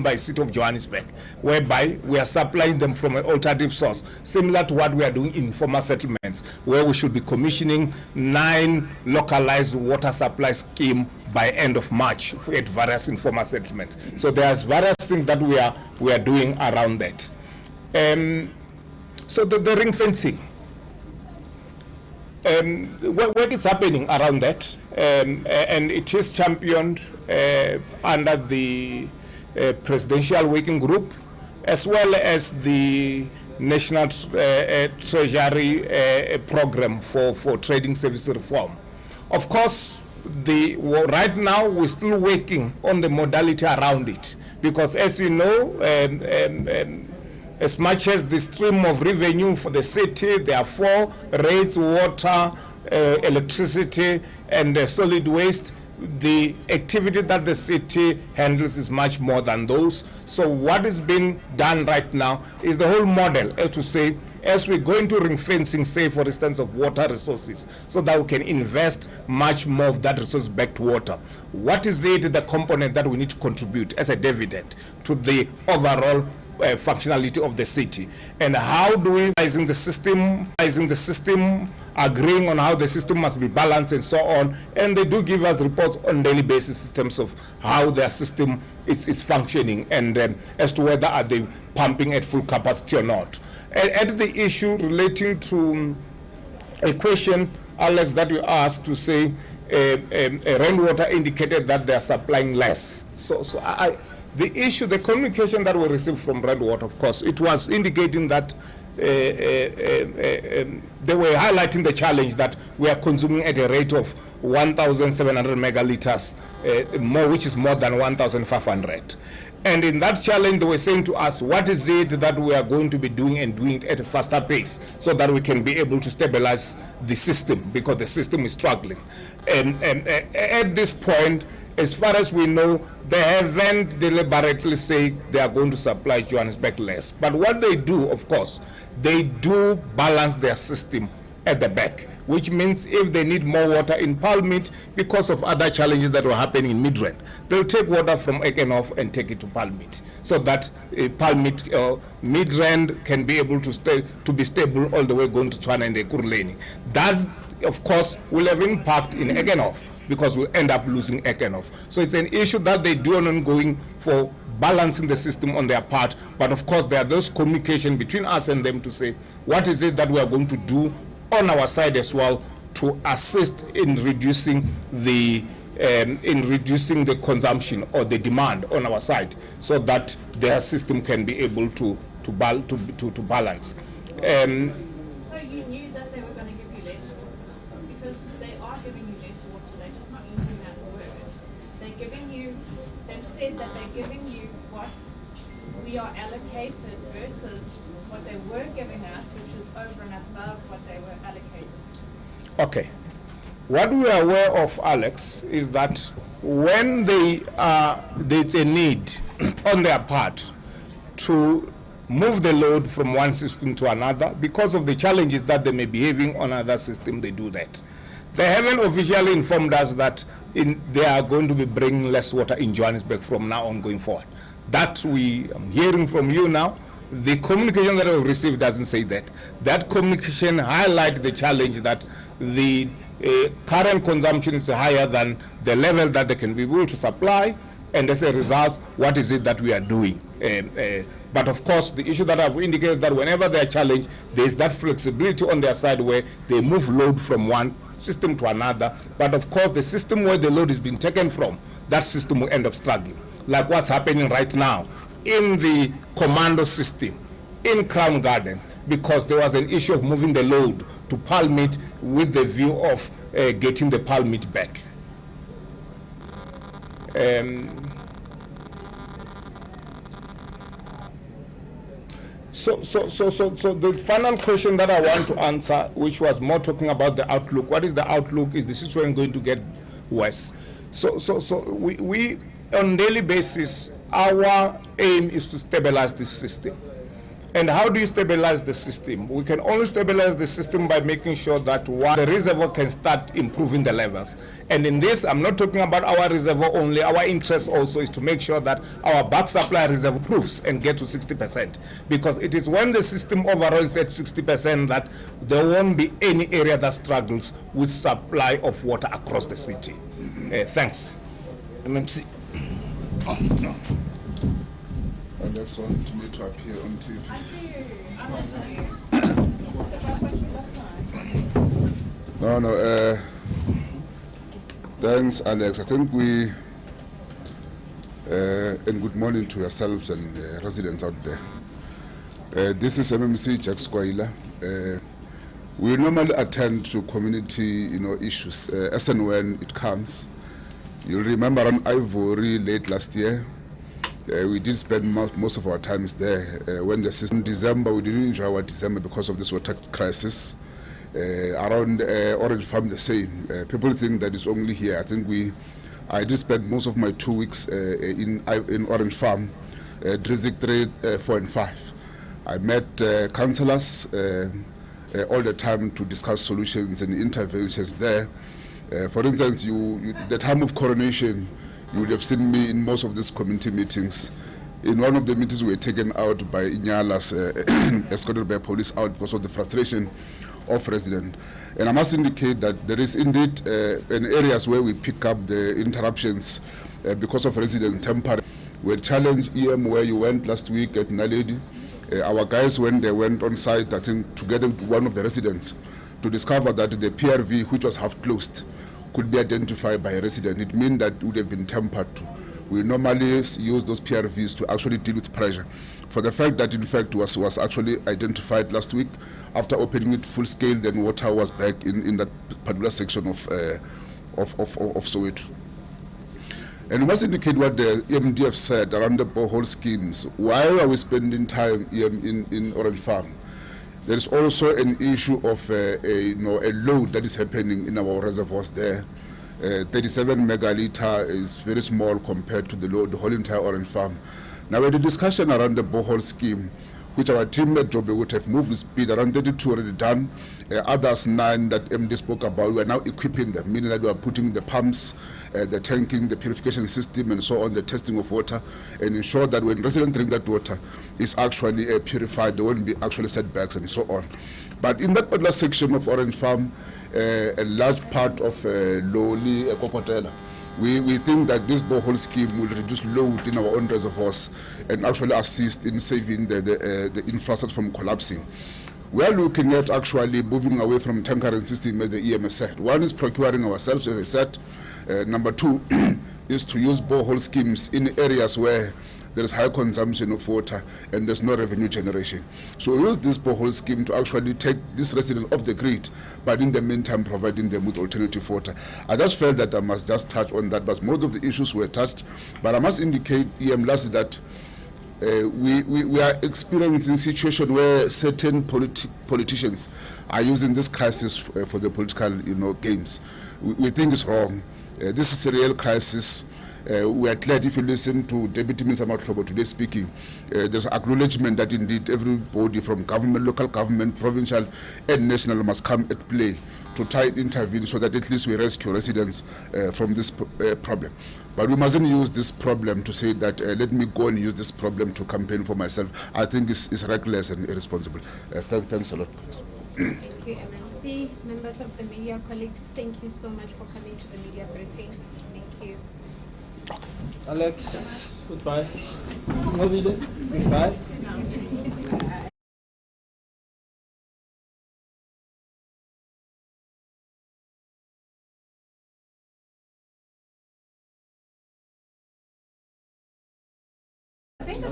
by City of Johannesburg, whereby we are supplying them from an alternative source, similar to what we are doing in informal settlements, where we should be commissioning 9 localized water supply schemes by end of March at various informal settlements. So there's various things that we are doing around that. So the ring fencing, work is happening around that, and it is championed under the presidential working group, as well as the National Treasury program for trading service reform. Of course, right now we're still working on the modality around it, because as you know, as much as the stream of revenue for the city, there are 4 rates: water, electricity, and solid waste. The activity that the city handles is much more than those. So what is being done right now is the whole model, as to say, as we go into ring fencing, say for instance, of water resources, so that we can invest much more of that resource back to water. What is it, the component that we need to contribute as a dividend to the overall functionality of the city, and how do we using the system, agreeing on how the system must be balanced and so on. And they do give us reports on daily basis in terms of how their system is functioning, and as to whether are they pumping at full capacity or not. At the issue relating to a question, Alex, that you asked, to say rainwater indicated that they are supplying less. The issue, the communication that we received from Rainwater, of course, it was indicating that they were highlighting the challenge that we are consuming at a rate of 1,700 megaliters more, which is more than 1,500. And in that challenge, they were saying to us, what is it that we are going to be doing, and doing it at a faster pace, so that we can be able to stabilize the system, because the system is struggling. And at this point, as far as we know, they haven't deliberately said they are going to supply Johannesburg less. But what they do, of course, they do balance their system at the back, which means if they need more water in Palmit because of other challenges that were happening in Midrand, they'll take water from Ekenhof and take it to Palmit, so that Palmit, Midrand can be able to be stable all the way going to Tshwane and Ekurhuleni. That, of course, will have impact in Ekenhof, because we'll end up losing Ekenhof. So it's an issue that they do on ongoing for balancing the system on their part. But of course, there are those communication between us and them to say, what is it that we are going to do on our side as well to assist in reducing the consumption or the demand on our side, so that their system can be able to balance. So you knew that they were going to give you less water, because they are giving you less water. They're just not using that word. They've said that they're giving you what we are allocated versus what they were giving us, which is over and above what they were allocated. Okay. What we are aware of, Alex, is that when there's a need on their part to move the load from one system to another, because of the challenges that they may be having on other systems, they do that. They haven't officially informed us that they are going to be bringing less water in Johannesburg from now on going forward. That we are hearing from you now. The communication that we've received doesn't say that. That communication highlights the challenge that the current consumption is higher than the level that they can be able to supply, and as a result, what is it that we are doing? But of course, the issue that I've indicated, that whenever they are challenged, there is that flexibility on their side where they move load from one system to another. But of course, the system where the load is being taken from, that system will end up struggling, like what's happening right now in the commando system in Crown Gardens, because there was an issue of moving the load to Palmit with the view of getting the Palmit back. So the final question that I want to answer, which was more talking about the outlook. What is the outlook? Is the situation going to get worse? So we on daily basis, our aim is to stabilize this system. And how do you stabilize the system? We can only stabilize the system by making sure that the reservoir can start improving the levels. And in this, I'm not talking about our reservoir only. Our interest also is to make sure that our back supply reserve improves and get to 60%. Because it is when the system overall is at 60% that there won't be any area that struggles with supply of water across the city. Thanks. MMC. Oh, no. Alex wanted me to appear on TV. No. Thanks, Alex. I think we, and good morning to yourselves and residents out there. This is MMC Jack Squaila. We normally attend to community, issues as and when it comes. You'll remember on Ivory late last year, we did spend most of our times there. When the system December, we didn't enjoy our December because of this water crisis. Around Orange Farm the same. People think that it's only here. I think I did spend most of my 2 weeks in Orange Farm, District 3, 4 and 5. I met councillors all the time to discuss solutions and interventions there. For instance, the time of coronation, you would have seen me in most of these community meetings. In one of the meetings, we were taken out by Inyalas, escorted by police out because of the frustration of residents. And I must indicate that there is indeed in areas where we pick up the interruptions because of residents temporary. We challenged EM where you went last week at Naledi. Our guys, when they went on site, I think together with one of the residents, to discover that the PRV, which was half closed, could be identified by a resident. It means that it would have been tampered to. We normally use those PRVs to actually deal with pressure. For the fact that in fact was actually identified last week, after opening it full scale, then water was back in that particular section of Soweto. And we must indicate what the EMDF said around the borehole schemes. Why are we spending time in Orange Farm? There is also an issue of a load that is happening in our reservoirs there. 37 megaliter is very small compared to the load, the whole entire Orange Farm. Now, with the discussion around the borehole scheme, which our team at Joburg would have moved with speed, around 32 already done. Others 9 that MD spoke about, we are now equipping them, meaning that we are putting the pumps, the tanking, the purification system, and so on, the testing of water, and ensure that when residents drink that water, it's actually purified, there won't be actually setbacks and so on. But in that particular section of Orange Farm, a large part of Loli, Kokotela, we think that this borehole scheme will reduce load in our own reservoirs and actually assist in saving the infrastructure from collapsing. We are looking at actually moving away from tankering system, as the EMS said. One is procuring ourselves, as I said. Number 2 is to use borehole schemes in areas where there is high consumption of water and there's no revenue generation. So we use this borehole scheme to actually take this resident off the grid, but in the meantime providing them with alternative water. I just felt that I must just touch on that, but most of the issues were touched. But I must indicate, lastly, that we are experiencing a situation where certain politicians are using this crisis for the political games. We think it's wrong. This is a real crisis. We are glad if you listen to Deputy Minister Matlobo today speaking, there's acknowledgement that indeed everybody from government, local government, provincial and national must come at play to try and intervene so that at least we rescue residents from this problem. But we mustn't use this problem to say that let me go and use this problem to campaign for myself. I think it's reckless and irresponsible. Thanks a lot. Thank you, MMC. Members of the media, colleagues, thank you so much for coming to the media briefing. Thank you. Alex, goodbye. Nobile, goodbye. I think the